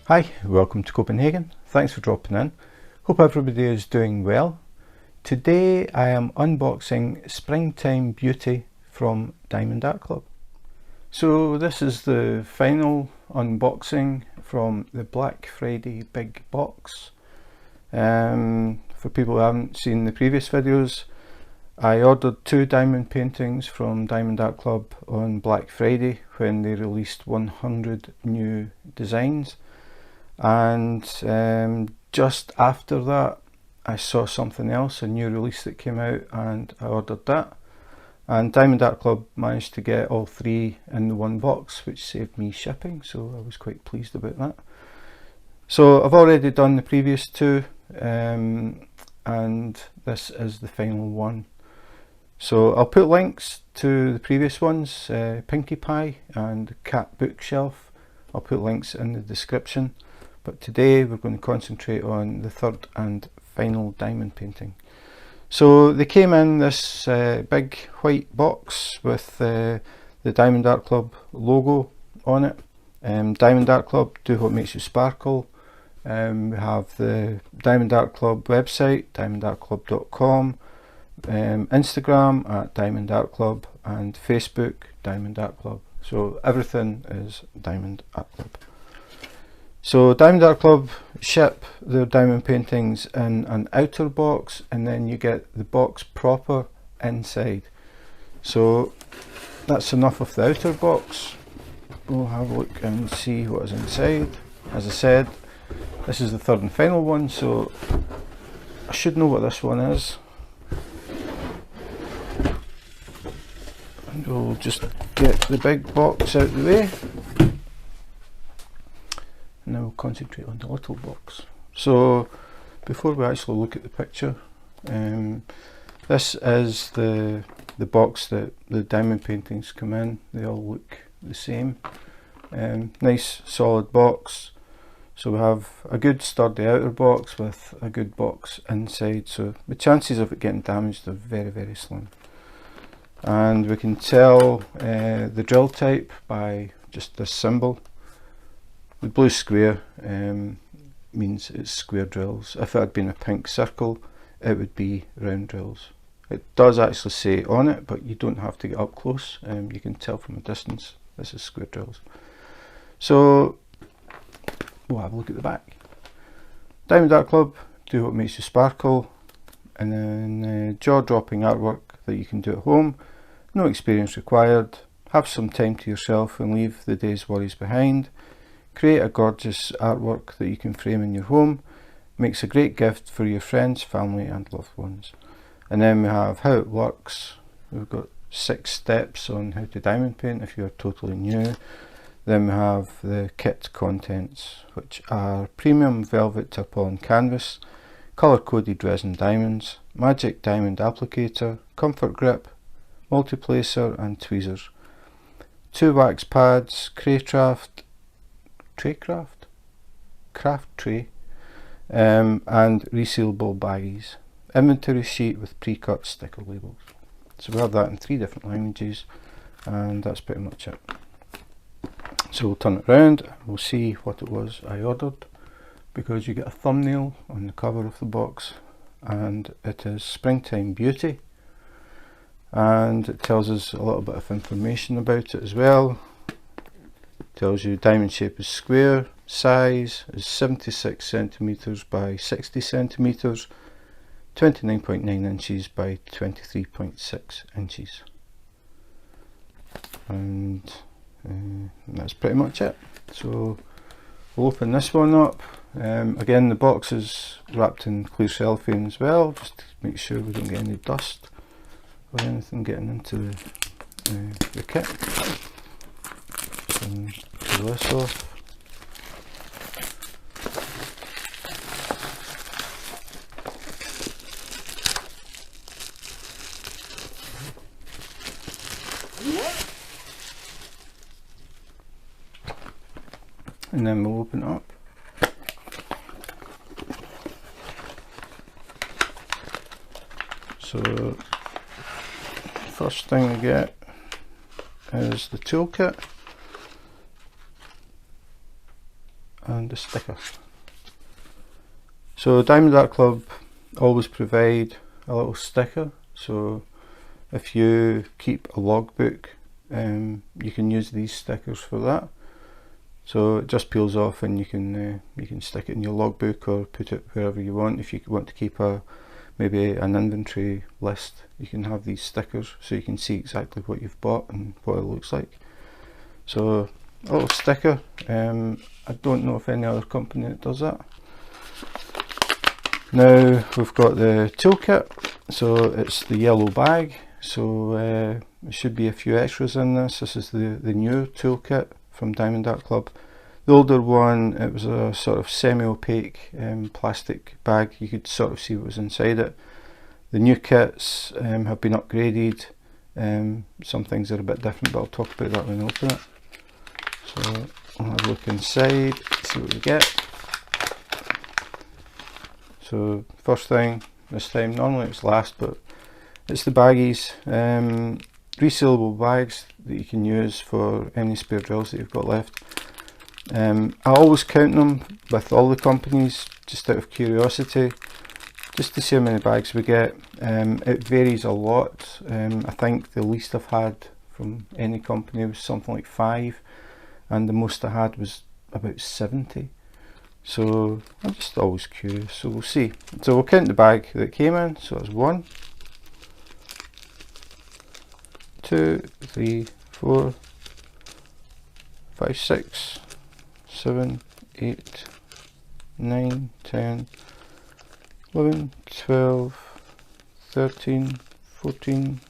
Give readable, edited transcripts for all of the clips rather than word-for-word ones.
Hi, welcome to Copenhagen. Thanks for dropping in. Hope everybody is doing well. Today I am unboxing Springtime Beauty from Diamond Art Club. So this is the final unboxing from the Black Friday big box. For people who haven't seen the previous videos, I ordered 2 diamond paintings from Diamond Art Club on Black Friday when they released 100 new designs. And just after that I saw something else, a new release that came out, and I ordered that, and Diamond Art Club managed to get all 3 in the one box, which saved me shipping, so I was quite pleased about that. So I've already done the previous 2 and this is the final one. So I'll put links to the previous ones, Pinkie Pie and Cat Bookshelf. I'll put links in the description. But today we're going to concentrate on the third and final diamond painting. So they came in this big white box with the Diamond Art Club logo on it. Diamond Art Club, do what makes you sparkle. We have the Diamond Art Club website, diamondartclub.com, Instagram at Diamond Art Club, and Facebook Diamond Art Club. So everything is Diamond Art Club. So Diamond Art Club ship their diamond paintings in an outer box, and then you get the box proper inside. So that's enough of the outer box. We'll have a look and see what is inside. As I said, this is the third and final one, so I should know what this one is. And we'll just get the big box out of the way. Now we'll concentrate on the little box. So before we actually look at the picture, this is the box that the diamond paintings come in. They all look the same. Nice solid box. So we have a good sturdy outer box with a good box inside, so the chances of it getting damaged are very, very slim. And we can tell the drill type by just this symbol. The blue square means it's square drills. If it had been a pink circle, it would be round drills. It does actually say on it, but you don't have to get up close. You can tell from a distance this is square drills. So we'll have a look at the back. Diamond Art Club, do what makes you sparkle, and then jaw-dropping artwork that you can do at home. No experience required. Have some time to yourself and leave the day's worries behind. Create a gorgeous artwork that you can frame in your home. Makes a great gift for your friends, family and loved ones. And then we have how it works. We've got 6 steps on how to diamond paint if you're totally new. Then we have the kit contents, which are premium velvet tarpaulin canvas, colour coded resin diamonds, magic diamond applicator, comfort grip, multi-placer and tweezers, 2 wax pads, craft tray, and resealable baggies, inventory sheet with pre-cut sticker labels. So we have that in 3 different languages, and that's pretty much it. So we'll turn it around and we'll see what it was I ordered, because you get a thumbnail on the cover of the box, and it is Springtime Beauty, and it tells us a little bit of information about it as well. Tells you diamond shape is square, size is 76 centimeters by 60 centimeters, 29.9 inches by 23.6 inches, and that's pretty much it. So we'll open this one up. Again, the box is wrapped in clear cellophane as well, just to make sure we don't get any dust or anything getting into the kit. And pull this off. And then we'll open it up. So first thing we get is the toolkit, and the sticker. So Diamond Art Club always provide a little sticker, so if you keep a logbook, you can use these stickers for that. So it just peels off and you can stick it in your logbook or put it wherever you want. If you want to keep maybe an inventory list, you can have these stickers so you can see exactly what you've bought and what it looks like. So a little sticker. I don't know of any other company that does that. Now we've got the toolkit. So it's the yellow bag. So there should be a few extras in this. This is the new toolkit from Diamond Art Club. The older one, it was a sort of semi-opaque plastic bag. You could sort of see what was inside it. The new kits have been upgraded. Some things are a bit different, but I'll talk about that when I open it. So I'll have a look inside, see what we get. So first thing this time, normally it's last, but it's the baggies. Resealable bags that you can use for any spare drills that you've got left. I always count them with all the companies just out of curiosity, just to see how many bags we get. It varies a lot. I think the least I've had from any company was something like 5, and the most I had was about 70. So I'm just always curious, so we'll see. So we'll count the bag that it came in. So it's 1, 2, 3, 4, 5, 6, 7, 8, 9, 10, 11, 12, 13, 14,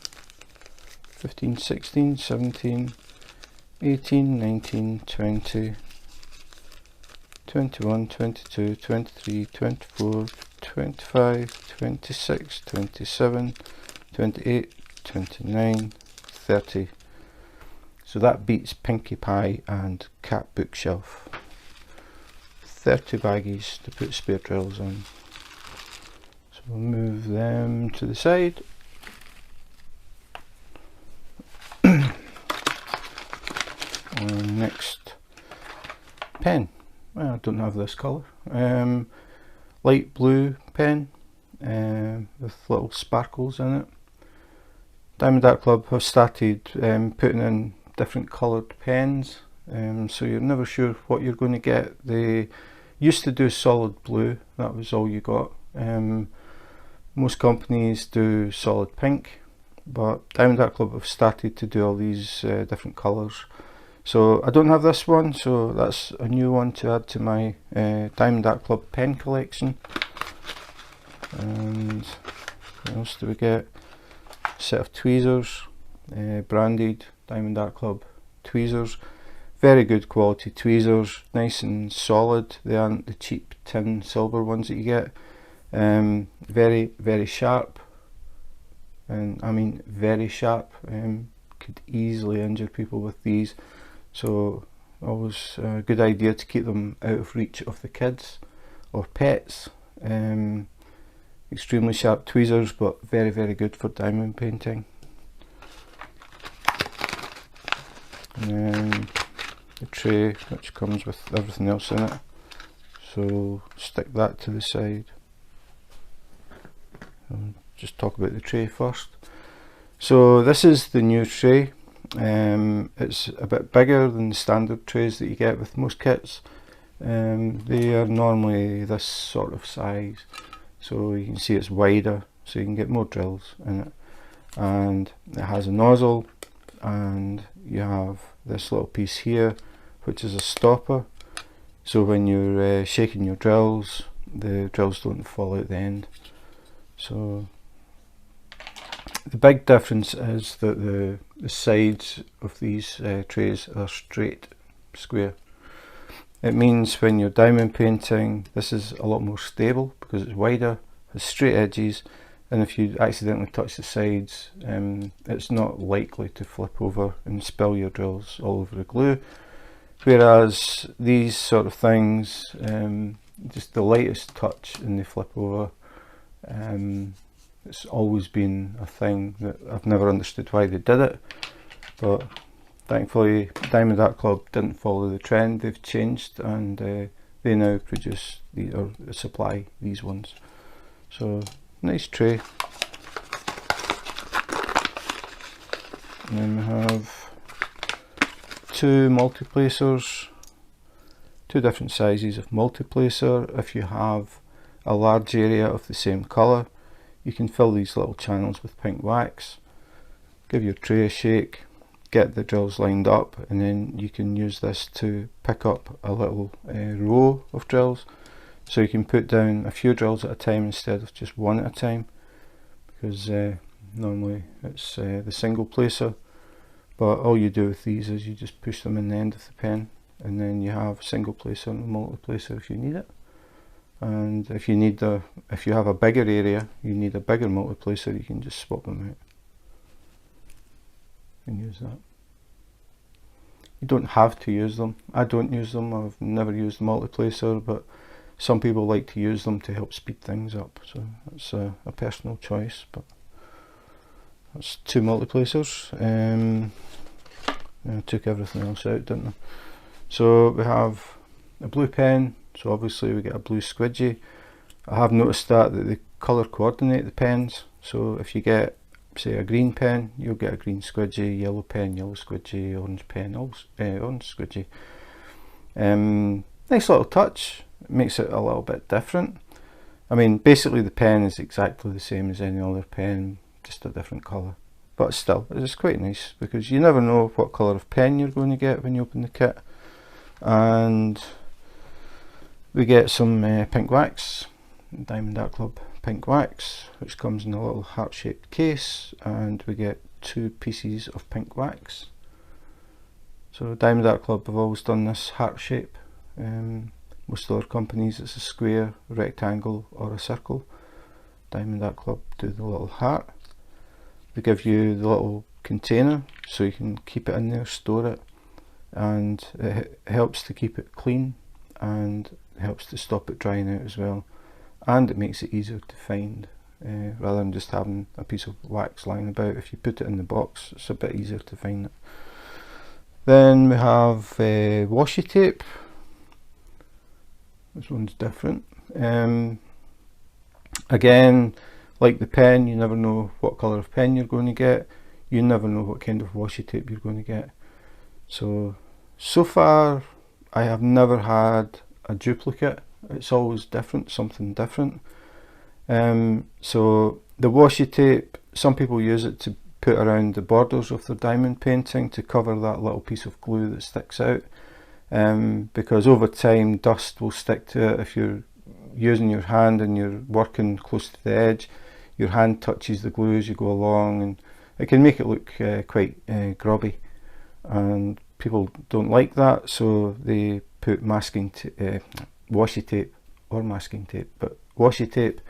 15, 16, 17, 18, 19, 20, 21, 22, 23, 24, 25, 26, 27, 28, 29, 30. So that beats Pinkie Pie and Cat Bookshelf. 30 baggies to put spare drills on. So we'll move them to the side. Next, pen. Well, I don't have this colour. Light blue pen with little sparkles in it. Diamond Art Club have started putting in different coloured pens, so you're never sure what you're going to get. They used to do solid blue, that was all you got. Most companies do solid pink, but Diamond Art Club have started to do all these different colours. So I don't have this one, so that's a new one to add to my Diamond Art Club pen collection. And what else do we get? A set of tweezers, branded Diamond Art Club tweezers. Very good quality tweezers, nice and solid. They aren't the cheap tin silver ones that you get. Very, very sharp, and I mean very sharp. Could easily injure people with these. So always a good idea to keep them out of reach of the kids or pets. Extremely sharp tweezers, but very, very good for diamond painting. And then the tray, which comes with everything else in it. So stick that to the side. I'll just talk about the tray first. So this is the new tray. It's a bit bigger than the standard trays that you get with most kits. They are normally this sort of size, so you can see it's wider, so you can get more drills in it. And it has a nozzle, and you have this little piece here which is a stopper, so when you're shaking your drills, the drills don't fall out the end. So the big difference is that the sides of these trays are straight, square. It means when you're diamond painting, this is a lot more stable because it's wider, has straight edges, and if you accidentally touch the sides, it's not likely to flip over and spill your drills all over the glue. Whereas these sort of things, just the lightest touch and they flip over. It's always been a thing that I've never understood why they did it, but thankfully Diamond Art Club didn't follow the trend. They've changed, and they now produce or supply these ones. So nice tray. And then we have two multiplacers, two different sizes of multiplacer. If you have a large area of the same colour, you can fill these little channels with pink wax, give your tray a shake, get the drills lined up, and then you can use this to pick up a little row of drills. So you can put down a few drills at a time instead of just one at a time, because normally it's the single placer. But all you do with these is you just push them in the end of the pen, and then you have a single placer and a multiplacer if you need it. And if you have a bigger area, you need a bigger multiplacer, you can just swap them out and use that. You don't have to use them. I don't use them. I've never used multiplacer, but some people like to use them to help speed things up. So it's a personal choice. But that's two multiplacers. I took everything else out, didn't I? So we have a blue pen. So obviously we get a blue squidgy. I have noticed that they colour coordinate the pens. So if you get, say, a green pen, you'll get a green squidgy, yellow pen, yellow squidgy, orange pen, orange squidgy. Nice little touch. It makes it a little bit different. I mean, basically the pen is exactly the same as any other pen, just a different colour. But still, it's quite nice because you never know what colour of pen you're going to get when you open the kit. And we get some pink wax, Diamond Art Club pink wax, which comes in a little heart-shaped case, and we get two pieces of pink wax. So Diamond Art Club have always done this heart shape. Most other companies it's a square, rectangle or a circle. Diamond Art Club do the little heart. They give you the little container so you can keep it in there, store it, and it helps to keep it clean and helps to stop it drying out as well, and it makes it easier to find rather than just having a piece of wax lying about. If you put it in the box, it's a bit easier to find it. Then we have washi tape. This one's different. Again, like the pen, you never know what colour of pen you're going to get. You never know what kind of washi tape you're going to get. So far I have never had a duplicate. It's always different, something different. So the washi tape, some people use it to put around the borders of their diamond painting to cover that little piece of glue that sticks out, because over time dust will stick to it. If you're using your hand and you're working close to the edge, your hand touches the glue as you go along, and it can make it look quite grubby, and people don't like that, so they put washi tape or masking tape, but washi tape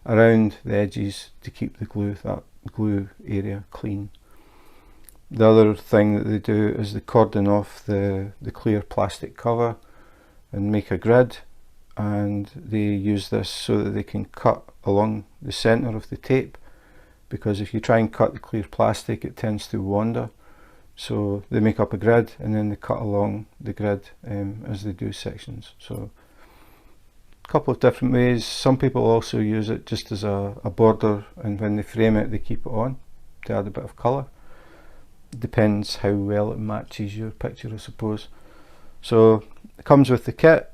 around the edges to keep that glue area clean. The other thing that they do is they cordon off the clear plastic cover and make a grid, and they use this so that they can cut along the centre of the tape, because if you try and cut the clear plastic it tends to wander. So they make up a grid and then they cut along the grid as they do sections. So a couple of different ways. Some people also use it just as a border, and when they frame it they keep it on to add a bit of colour. Depends how well it matches your picture, I suppose. So it comes with the kit.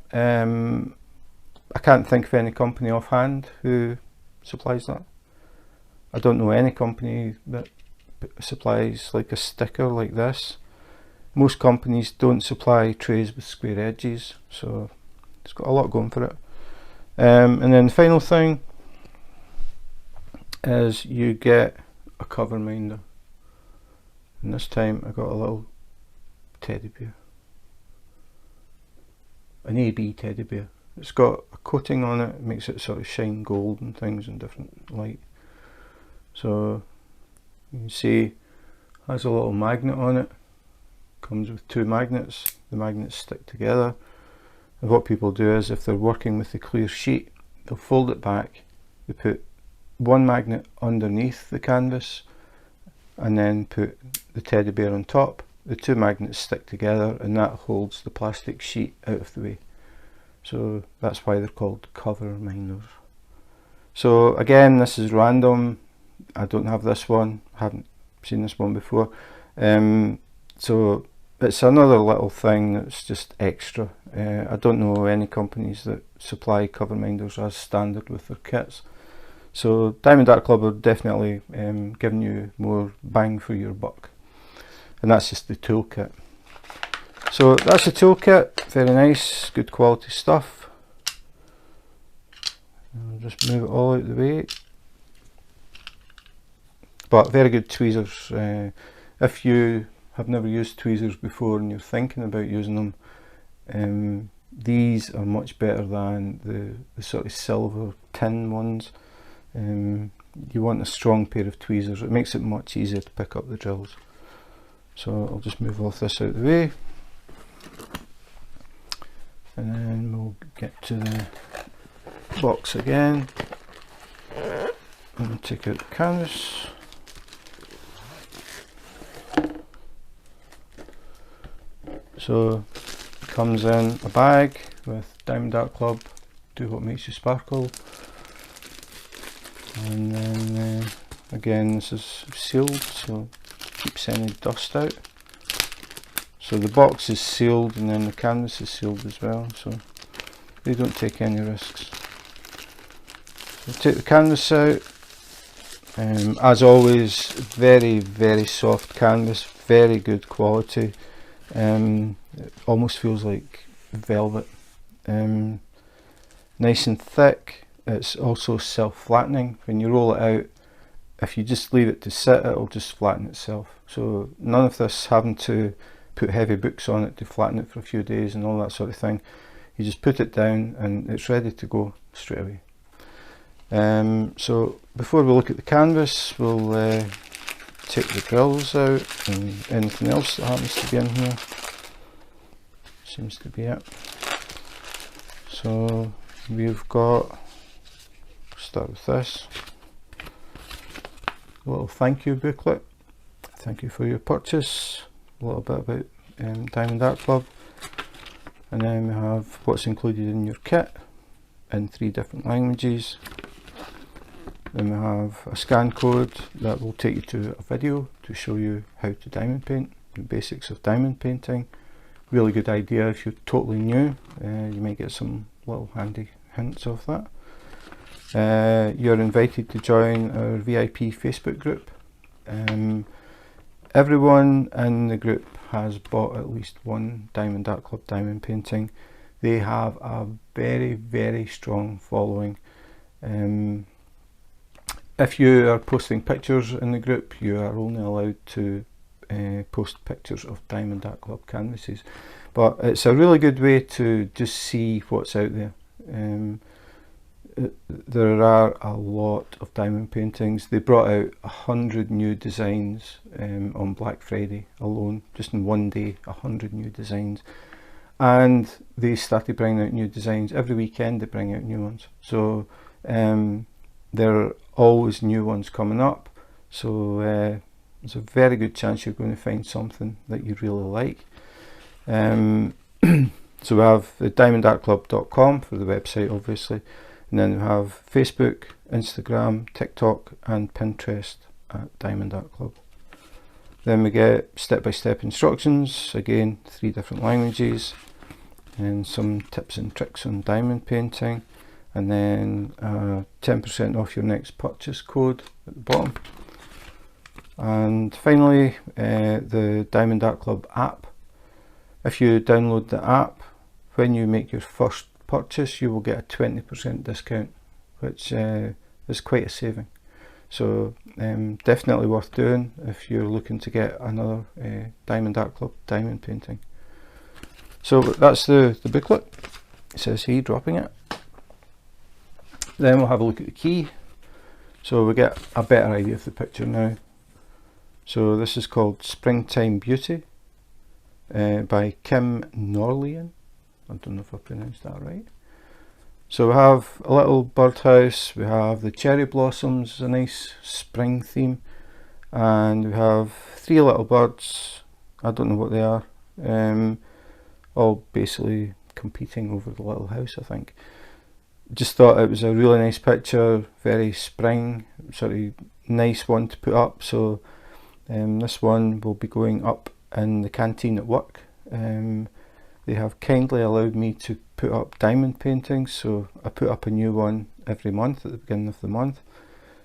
I can't think of any company offhand who supplies that. I don't know any company that supplies like a sticker like this. Most companies don't supply trays with square edges, so it's got a lot going for it. And then the final thing is you get a cover minder, and this time I got a little teddy bear, an AB teddy bear. It's got a coating on it, makes it sort of shine gold and things in different light. So you can see it has a little magnet on it. Comes with two magnets. The magnets stick together, and what people do is if they're working with the clear sheet, they'll fold it back, they put one magnet underneath the canvas and then put the teddy bear on top. The two magnets stick together and that holds the plastic sheet out of the way. so that's why they're called cover minders. So again, this is random. I don't have this one, haven't seen this one before, so it's another little thing that's just extra. I don't know any companies that supply cover minders as standard with their kits, so Diamond Art Club are definitely giving you more bang for your buck. And that's just the toolkit. So that's the toolkit, very nice, good quality stuff. I'll just move it all out of the way. But very good tweezers. If you have never used tweezers before and you're thinking about using them, these are much better than the sort of silver tin ones. You want a strong pair of tweezers. It makes it much easier to pick up the drills. So I'll just move off this out of the way, and then we'll get to the box again and take out the canvas. So it comes in a bag with Diamond Art Club, do what makes you sparkle, and then again this is sealed, so keeps any dust out. So the box is sealed and then the canvas is sealed as well, so they don't take any risks. So take the canvas out. As always, very soft canvas, very good quality. It almost feels like velvet. Nice and thick. It's also self-flattening. When you roll it out, if you just leave it to sit, it'll just flatten itself. So none of this having to put heavy books on it to flatten it for a few days and all that sort of thing. You just put it down and it's ready to go straight away. So before we look at the canvas, we'll take the drills out and anything else that happens to be in here. Seems to be it. So we've got, start with this, a little thank you booklet. Thank you for your purchase. A little bit about Diamond Art Club, and then we have what's included in your kit in 3 different languages. Then we have a scan code that will take you to a video to show you how to diamond paint, the basics of diamond painting. Really good idea if you're totally new, you might get some little handy hints of that. You're invited to join our VIP Facebook group. Everyone in the group has bought at least one Diamond Art Club diamond painting. They have a very strong following. If you are posting pictures in the group, you are only allowed to post pictures of Diamond Art Club canvases, but it's a really good way to just see what's out there. There are a lot of diamond paintings. They brought out 100 new designs on Black Friday alone, just in one day, 100 new designs, and they started bringing out new designs every weekend. They bring out new ones, so there are always new ones coming up, so there's a very good chance you're going to find something that you really like. So we have the diamondartclub.com for the website, obviously, and then we have Facebook, Instagram, TikTok and Pinterest at Diamond Art Club. Then we get step-by-step instructions, again 3 different languages, and some tips and tricks on diamond painting, and then 10% off your next purchase code at the bottom. And finally, the Diamond Art Club app. If you download the app, when you make your first purchase, you will get a 20% discount, which is quite a saving. So definitely worth doing if you're looking to get another Diamond Art Club diamond painting. So that's the booklet. It says here, dropping it. Then we'll have a look at the key. So we get a better idea of the picture now. So this is called Springtime Beauty by Kim Norlian. I don't know if I pronounced that right. So we have a little birdhouse, we have the cherry blossoms, a nice spring theme, and we have 3 little birds. I don't know what they are, all basically competing over the little house, I think. Just thought it was a really nice picture, very spring, sort of nice one to put up. So this one will be going up in the canteen at work. They have kindly allowed me to put up diamond paintings, so I put up a new one every month at the beginning of the month.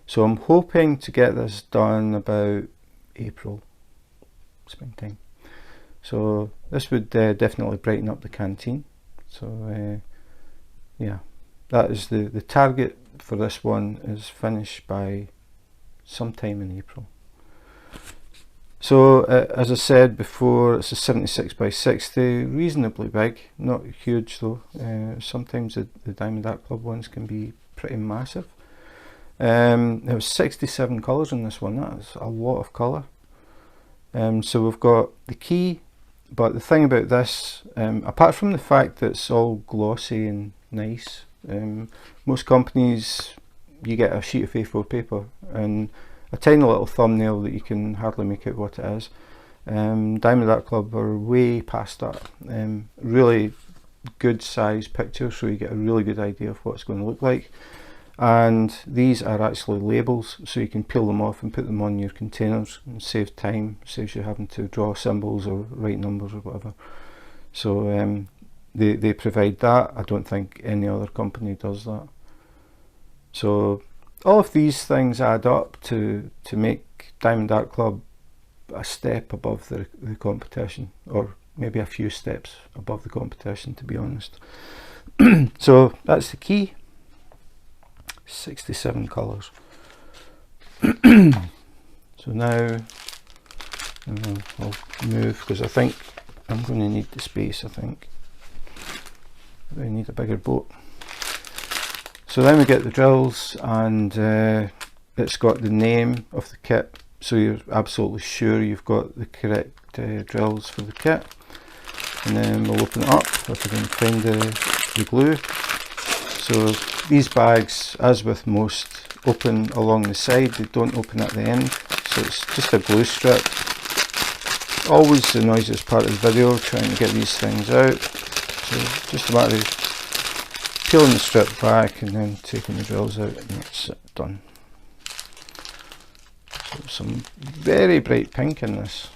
So I'm hoping to get this done about April, springtime. So this would definitely brighten up the canteen. So yeah, that is the target for this one, is finished by sometime in April. So as I said before, it's a 76 by 60, reasonably big, not huge though. Sometimes the Diamond Art Club ones can be pretty massive. There was 67 colours in this one. That is a lot of colour. So we've got the key, but the thing about this, apart from the fact that it's all glossy and nice, most companies, you get a sheet of A4 paper and a tiny little thumbnail that you can hardly make out what it is. Diamond Art Club are way past that. Really good size pictures, so you get a really good idea of what it's going to look like. And these are actually labels, so you can peel them off and put them on your containers and save time, saves you having to draw symbols or write numbers or whatever. So they provide that. I don't think any other company does that. So all of these things add up to make Diamond Art Club a step above the competition, or maybe a few steps above the competition, to be honest. So that's the key. 67 colours. So now I'll move, because I think I'm going to need the space. I think I need a bigger boat. So then we get the drills, and it's got the name of the kit, so you're absolutely sure you've got the correct drills for the kit. And then we'll open it up if I can find the glue. So these bags, as with most, open along the side, they don't open at the end, so it's just a glue strip. Always the noisiest part of the video, trying to get these things out. So just a matter of peeling the strip back and then taking the drills out, and that's it, done. So some very bright pink in this.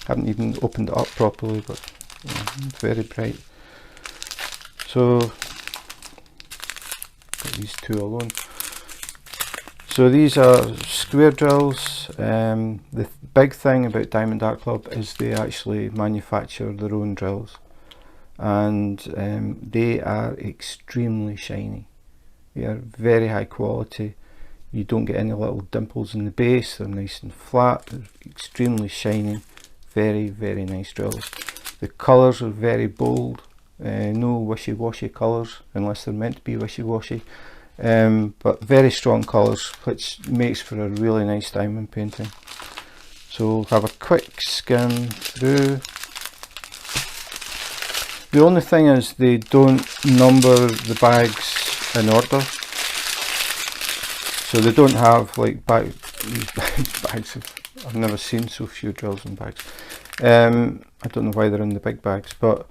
Haven't even opened it up properly, but yeah, very bright. So got these two alone. So these are square drills. The big thing about Diamond Art Club is they actually manufacture their own drills, and they are extremely shiny. They are very high quality. You don't get any little dimples in the base. They're nice and flat. They're extremely shiny. Very, very nice drills. The colours are very bold. No wishy-washy colours, unless they're meant to be wishy-washy, but very strong colours, which makes for a really nice diamond painting. So we'll have a quick skim through. The only thing is they don't number the bags in order, so they don't have like bags of, I've never seen so few drills in bags. I don't know why they're in the big bags, but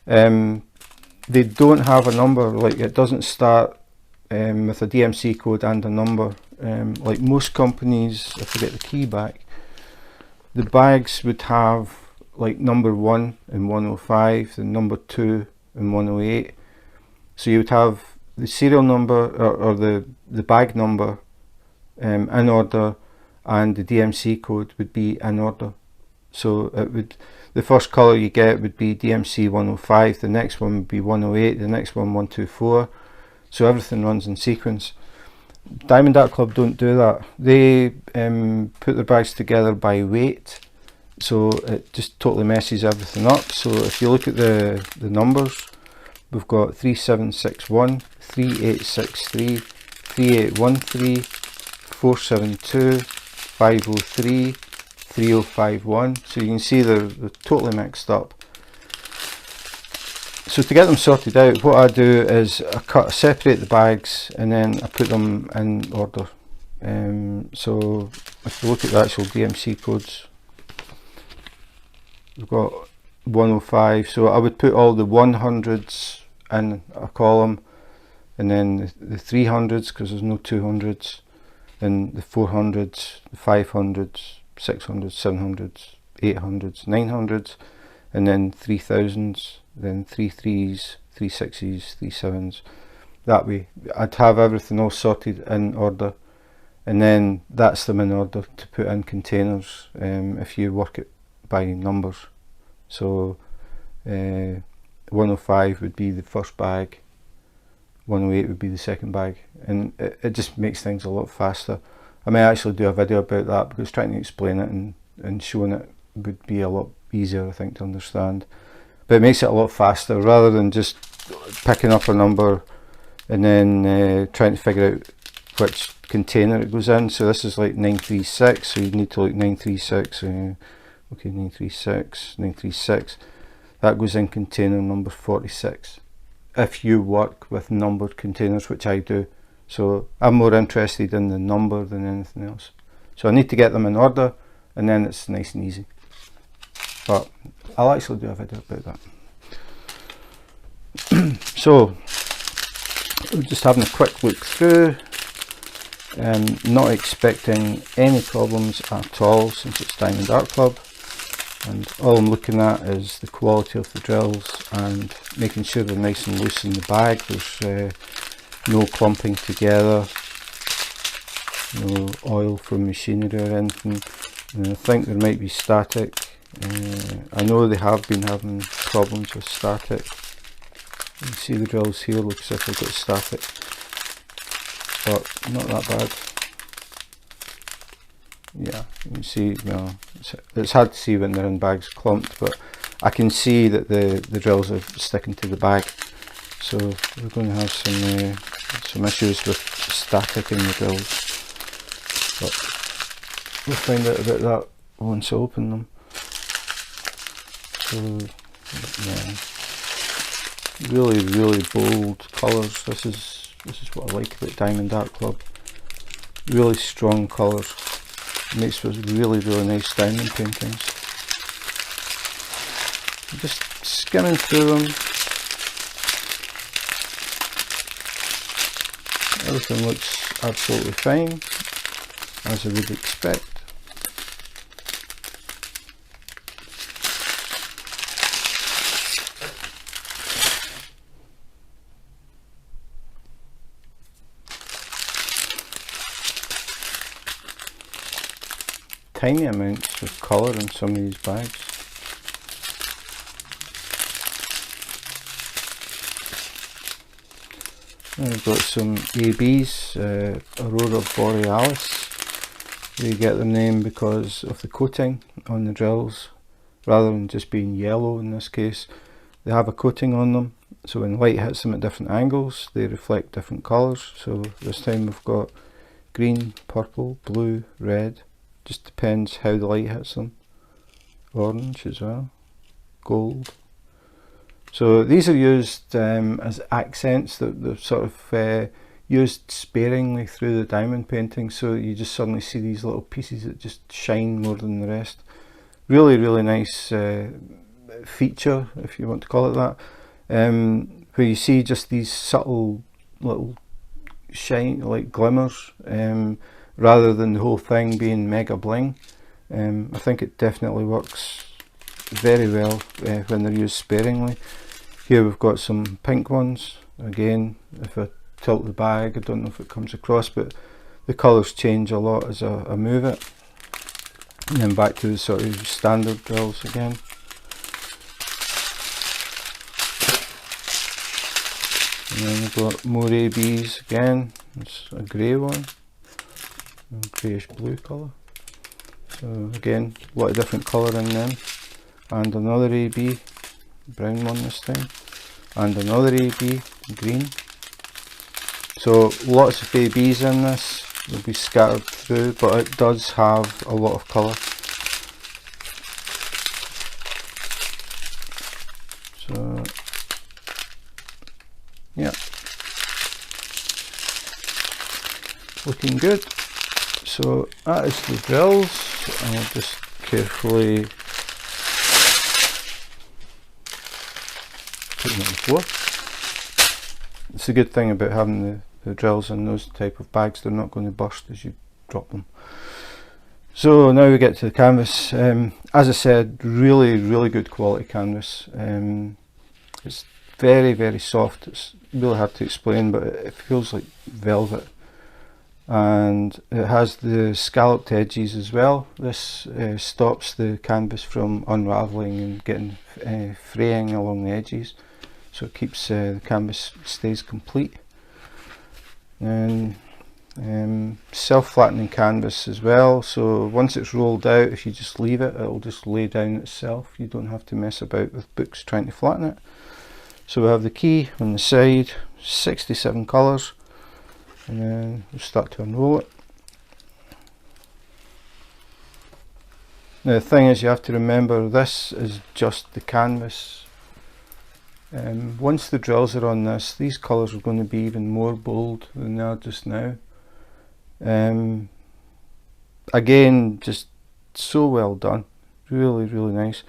they don't have a number. Like, it doesn't start with a DMC code and a number. Like most companies, if I get the key back, the bags would have like number 1 and 105, then number 2 and 108. So you would have the serial number or the bag number in order, and the DMC code would be in order. So it would, the first colour you get would be DMC 105, the next one would be 108, the next one 124. So everything runs in sequence. Diamond Art Club don't do that. They put their bags together by weight, so it just totally messes everything up. So if you look at the numbers, we've got 3761, 3863, 3813, 472, 503, 3051. So you can see they're totally mixed up. So to get them sorted out, what I do is I separate the bags, and then I put them in order. So if you look at the actual DMC codes, we've got 105, so I would put all the 100s in a column, and then the 300s, because there's no 200s, and the 400s, the 500s, 600s, 700s, 800s, 900s, and then 3000s, then 33s, 36s, 37s. That way I'd have everything all sorted in order, and then that's them in order to put in containers if you work it by numbers. So 105 would be the first bag, 108 would be the second bag, and it just makes things a lot faster. I may actually do a video about that, because trying to explain it and showing it would be a lot easier, I think, to understand. But it makes it a lot faster, rather than just picking up a number and then trying to figure out which container it goes in. So this is like 936, so you need to look 936, okay, 936, 936, that goes in container number 46, if you work with numbered containers, which I do. So I'm more interested in the number than anything else. So I need to get them in order, and then it's nice and easy. But I'll actually do a video about that. So we're just having a quick look through, not expecting any problems at all since it's Diamond Art Club, and all I'm looking at is the quality of the drills and making sure they're nice and loose in the bag. There's no clumping together, no oil from machinery or anything, and I think there might be static. I know they have been having problems with static. You can see the drills here look as if they've got static, but not that bad. Yeah, you can see, you know, it's hard to see when they're in bags clumped, but I can see that the drills are sticking to the bag. So we're going to have some issues with static in the drills, but we'll find out about that once I open them. So yeah, really bold colours. This is what I like about Diamond Art Club. Really strong colours. Makes for really nice diamond paintings. Just skimming through them. Everything looks absolutely fine, as I would expect. Tiny amounts of colour in some of these bags. And we've got some ABs, Aurora Borealis. They get their name because of the coating on the drills, rather than just being yellow in this case. They have a coating on them, so when light hits them at different angles, they reflect different colours. So this time we've got green, purple, blue, red. Just depends how the light hits them. Orange as well, gold. So these are used as accents, that they're sort of used sparingly through the diamond painting, so you just suddenly see these little pieces that just shine more than the rest. Really nice feature, if you want to call it that, where you see just these subtle little shine, like glimmers, rather than the whole thing being mega bling. I think it definitely works very well when they're used sparingly. Here we've got some pink ones. Again, if I tilt the bag, I don't know if it comes across, but the colours change a lot as I move it. And then back to the sort of standard drills again. And then we've got more ABs again. It's a grey one, a greyish blue colour. So again, a lot of different colour in them. And another AB, brown one this time. And another AB, green. So lots of ABs in this, will be scattered through, but it does have a lot of colour. So yeah, looking good. So that is the drills. I'll just carefully putting it on the floor. It's a good thing about having the drills in those type of bags, they're not going to burst as you drop them. So now we get to the canvas. As I said, really good quality canvas. It's very soft. It's really hard to explain, but it feels like velvet, and it has the scalloped edges as well. This stops the canvas from unraveling and getting fraying along the edges, so it keeps the canvas stays complete. And self-flattening canvas as well, so once it's rolled out, if you just leave it, it'll just lay down itself. You don't have to mess about with books trying to flatten it. So we have the key on the side, 67 colours, and then we'll start to unroll it. Now the thing is, you have to remember, this is just the canvas. Once the drills are on this, these colours are going to be even more bold than they are just now. Again, just so well done, really nice.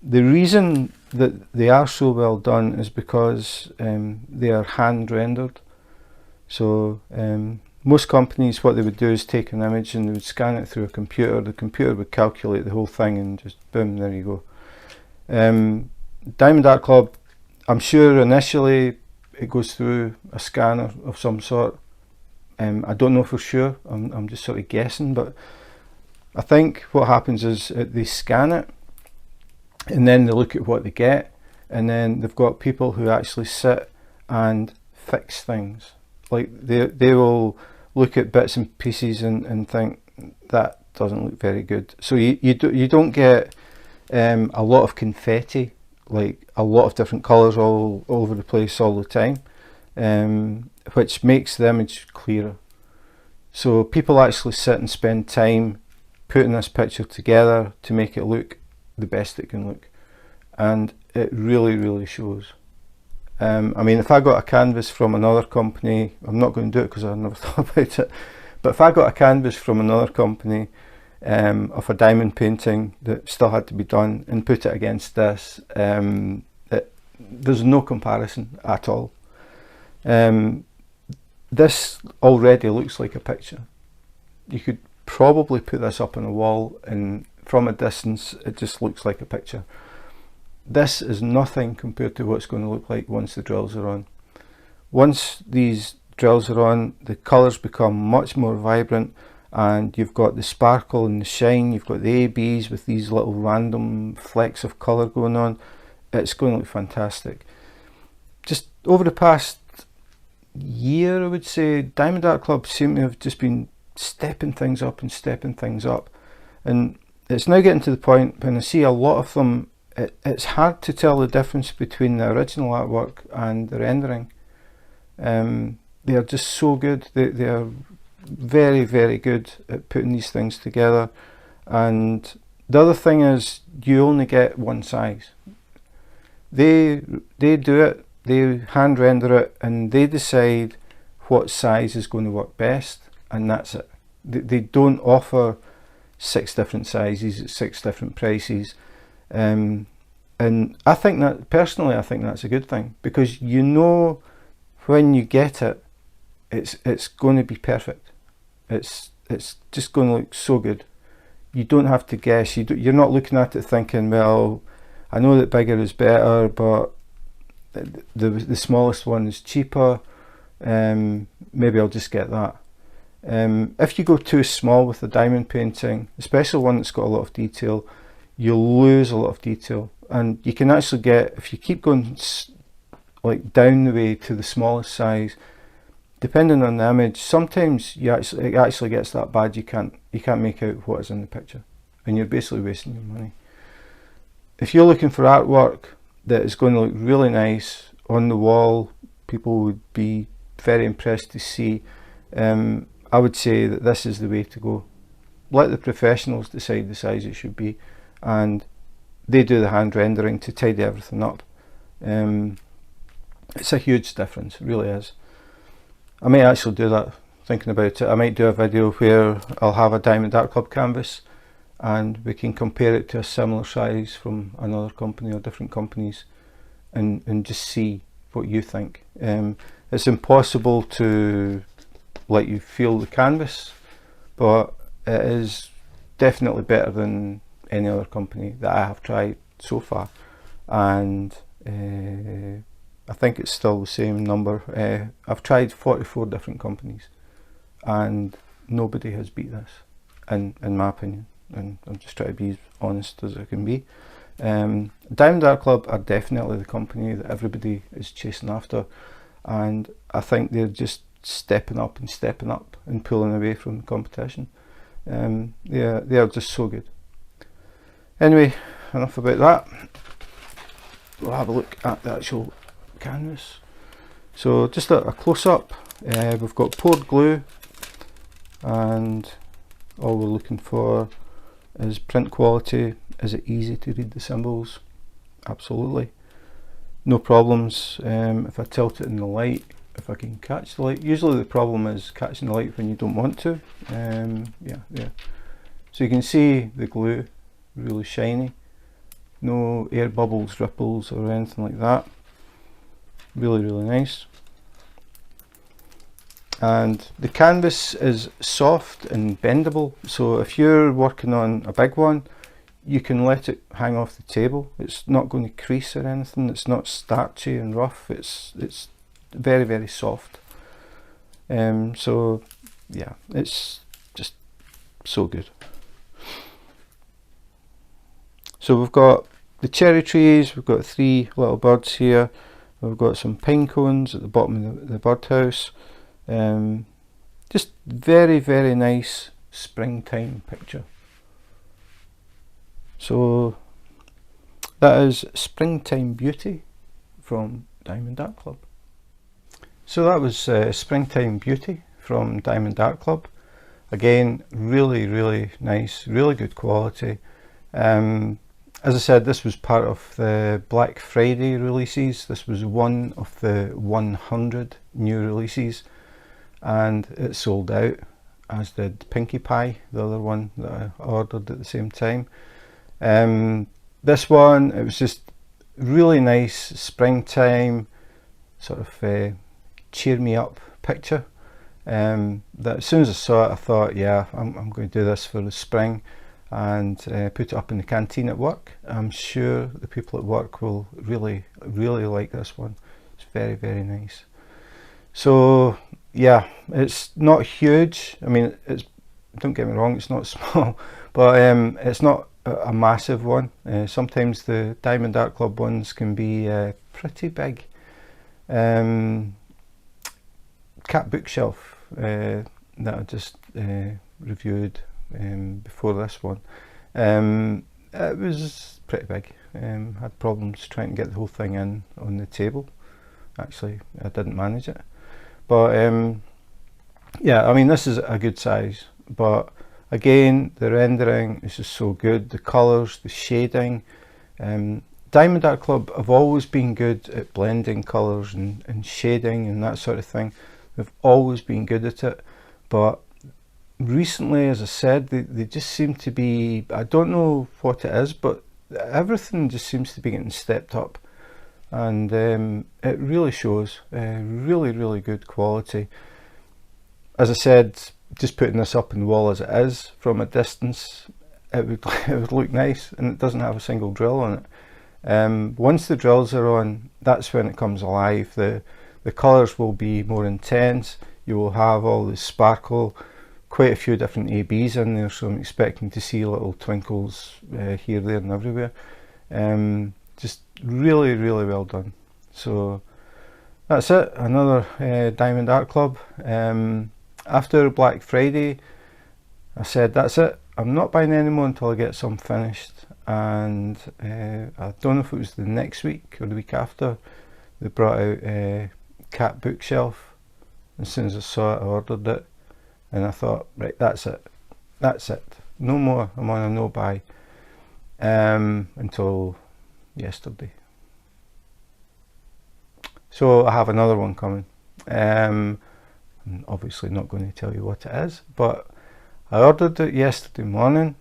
The reason that they are so well done is because they are hand rendered. So most companies, what they would do is take an image and they would scan it through a computer. The computer would calculate the whole thing and just boom, there you go. Diamond Art Club, I'm sure initially it goes through a scanner of some sort. I don't know for sure, I'm just sort of guessing, but I think what happens is they scan it and then they look at what they get, and then they've got people who actually sit and fix things. Like they will look at bits and pieces and think that doesn't look very good. So you don't get a lot of confetti, like a lot of different colours all over the place all the time, which makes the image clearer. So people actually sit and spend time putting this picture together to make it look the best it can look, and it really shows. I mean, if I got a canvas from another company, I'm not going to do it because I never thought about it, but if I got a canvas from another company of a diamond painting that still had to be done and put it against this, there's no comparison at all. This already looks like a picture. You could probably put this up on a wall and from a distance it just looks like a picture. This is nothing compared to what's going to look like once the drills are on. Once these drills are on, the colours become much more vibrant, and you've got the sparkle and the shine, you've got the ABs with these little random flecks of colour going on. It's going to look fantastic. Just over the past year, I would say, Diamond Art Club seem to have just been stepping things up, and it's now getting to the point when I see a lot of them, it's hard to tell the difference between the original artwork and the rendering. They are just so good. They are very good at putting these things together. And the other thing is, you only get one size. They do it, they hand render it, and they decide what size is going to work best, and that's it. They don't offer 6 different sizes at 6 different prices, and I think that, personally, I think that's a good thing, because you know when you get it, it's going to be perfect. It's just going to look so good. You don't have to guess. You're not looking at it thinking, well, I know that bigger is better, but the smallest one is cheaper, maybe I'll just get that. If you go too small with a diamond painting, especially one that's got a lot of detail, you'll lose a lot of detail, and you can actually get, if you keep going like down the way to the smallest size, depending on the image, sometimes it actually gets that bad you can't make out what is in the picture, and you're basically wasting your money. If you're looking for artwork that is going to look really nice on the wall, people would be very impressed to see, I would say that this is the way to go. Let the professionals decide the size it should be, and they do the hand rendering to tidy everything up. It's a huge difference, it really is. I might actually do that, thinking about it. I might do a video where I'll have a Diamond Art Club canvas and we can compare it to a similar size from another company or different companies, and just see what you think. It's impossible to let you feel the canvas, but it is definitely better than any other company that I have tried so far, and I think it's still the same number. I've tried 44 different companies and nobody has beat this, in my opinion, and I'm just trying to be as honest as I can be. Diamond Art Club are definitely the company that everybody is chasing after, and I think they're just stepping up and pulling away from the competition. They are just so good. Anyway, enough about that. We'll have a look at the actual canvas. So just a close-up. We've got poured glue, and all we're looking for is print quality. Is it easy to read the symbols? Absolutely, no problems. If I tilt it in the light, if I can catch the light. Usually the problem is catching the light when you don't want to. Yeah. So you can see the glue, really shiny. No air bubbles, ripples or anything like that. Really nice. And the canvas is soft and bendable, so if you're working on a big one, you can let it hang off the table. It's not going to crease or anything. It's not starchy and rough. It's very soft. So yeah, it's just so good. So we've got the cherry trees, we've got 3 little birds here, we've got some pine cones at the bottom of the birdhouse. Just very nice springtime picture. So that is Springtime Beauty from Diamond Art Club. So that was Springtime Beauty from Diamond Art Club. Again, really nice, really good quality. As I said, this was part of the Black Friday releases. This was one of the 100 new releases, and it sold out, as did Pinkie Pie, the other one that I ordered at the same time. This one, it was just really nice springtime, sort of cheer me up picture. That as soon as I saw it, I thought, yeah, I'm going to do this for the spring, and put it up in the canteen at work. I'm sure the people at work will really like this one. It's very nice. So yeah, it's not huge. I mean, don't get me wrong, it's not small, but it's not a massive one. Sometimes the Diamond Art Club ones can be pretty big. Cat bookshelf that I just reviewed before this one, it was pretty big. Had problems trying to get the whole thing in on the table. Actually, I didn't manage it, but yeah, I mean, this is a good size, but again, the rendering is just so good. The colours, the shading. Diamond Art Club have always been good at blending colours and shading and that sort of thing. They've always been good at it, but recently, as I said, they just seem to be, I don't know what it is, but everything just seems to be getting stepped up, and it really shows. Really good quality. As I said, just putting this up in the wall as it is from a distance, it would look nice, and it doesn't have a single drill on it. Once the drills are on, that's when it comes alive. The colours will be more intense. You will have all the sparkle, quite a few different ABs in there, so I'm expecting to see little twinkles here, there and everywhere. Just really well done. So that's it, another Diamond Art Club. After Black Friday, I said that's it, I'm not buying any more until I get some finished, and I don't know if it was the next week or the week after, they brought out Cat Bookshelf. As soon as I saw it, I ordered it, and I thought, right, that's it, no more. I'm on a no buy until yesterday. So I have another one coming. I'm obviously not going to tell you what it is, but I ordered it yesterday morning.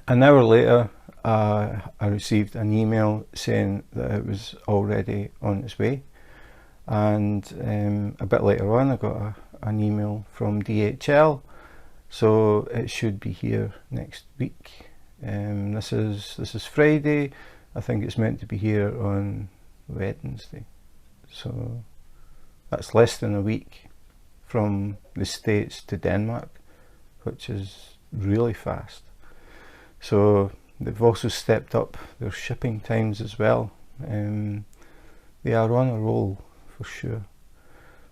An hour later, I received an email saying that it was already on its way, and a bit later on I got an email from DHL, so it should be here next week. This is Friday. I think it's meant to be here on Wednesday, so that's less than a week from the States to Denmark, which is really fast. So they've also stepped up their shipping times as well. They are on a roll for sure.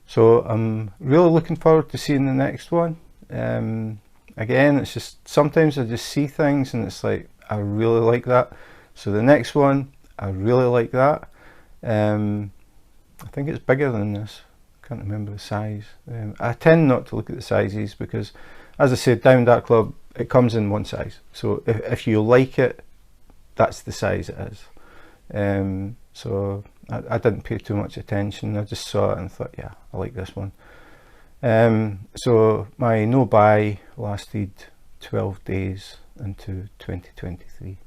So I'm really looking forward to seeing the next one. Again, it's just sometimes I just see things and it's like, I really like that. So the next one, I really like that. I think it's bigger than this. I can't remember the size. I tend not to look at the sizes because, as I said, Diamond Art Club, it comes in one size. So if you like it, that's the size it is. So I didn't pay too much attention. I just saw it and thought, yeah, I like this one. So my no buy lasted 12 days into 2023.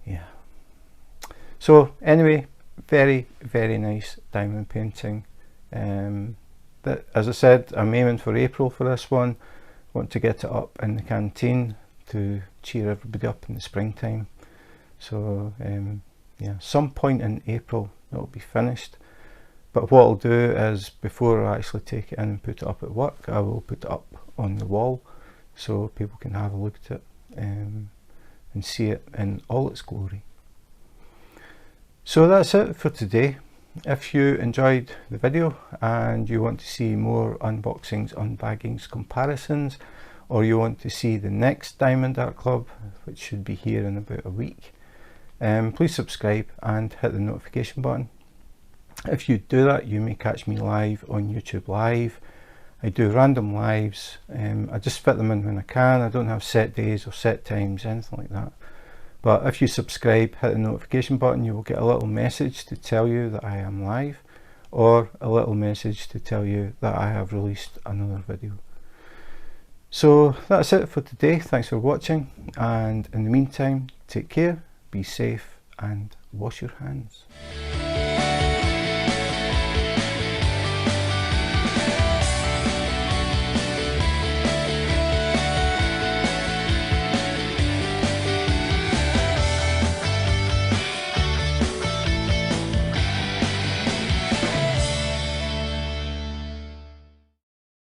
Yeah. So anyway, very nice diamond painting. That, as I said, I'm aiming for April for this one. Want to get it up in the canteen to cheer everybody up in the springtime. So yeah, some point in April it'll be finished. But what I'll do is, before I actually take it in and put it up at work, I will put it up on the wall so people can have a look at it and see it in all its glory. So that's it for today. If you enjoyed the video and you want to see more unboxings, unbaggings, comparisons, or you want to see the next Diamond Art Club, which should be here in about a week, please subscribe and hit the notification button. If you do that, you may catch me live on YouTube Live. I do random lives. I just fit them in when I can. I don't have set days or set times, anything like that. But if you subscribe, hit the notification button, you will get a little message to tell you that I am live, or a little message to tell you that I have released another video. So that's it for today. Thanks for watching, and in the meantime, take care, be safe, and wash your hands.